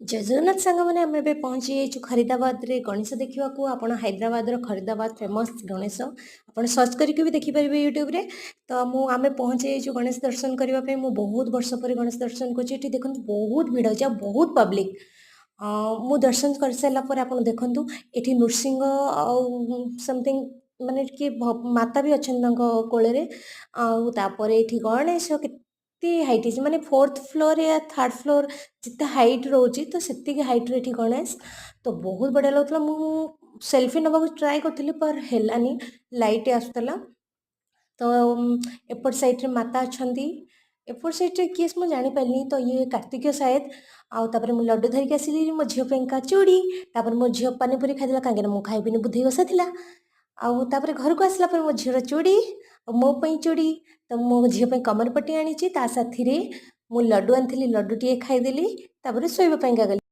जय जगन्नाथ सांग मैंने आम ए पहुँची जाइए खरीदाबाद रे गणेश देखा आप हैदराबाद खरीदाबाद फेमस गणेश आप सर्च करके भी देखिपारे यूट्यूब रे। तो आम पहुँची जाइए गणेश दर्शन करने मुझे बहुत वर्ष पर गणेश दर्शन कर देखो बहुत भिड़ अच्छे बहुत पब्लिक। मु दर्शन कर सारापर आप देखूँ ये नृसिंह समथिंग माने कि माता भी अच्छा कोल ये गणेश के हाइट माने 4th फ्लोर या 3rd फ्लोर जिते हाइट रोचे तो से हाइट रे गणेश। तो बहुत बढ़िया लगुला मु सेल्फी नवा ट्राए करी पर हेलानी लाइट आसला। तो एपट साइड रे माता अच्छा एपट साइड रे किए मुझे जापारे तो ये कार्तिक शायद आउे मुझे लड्डू धरिकी आसली मो झीपाई चूड़ी मो झी पानीपुरी खाईदेला कहीं मुझे खाइबी बुद्धि बसा था आउे घर को आसला मो झीर चूड़ी मोपाई चूड़ी। तो मो झीपाई कमर पट्टी आनी ता साथी मु लड्डू आनी लड्डू टे खाईदेली शोवाई गली।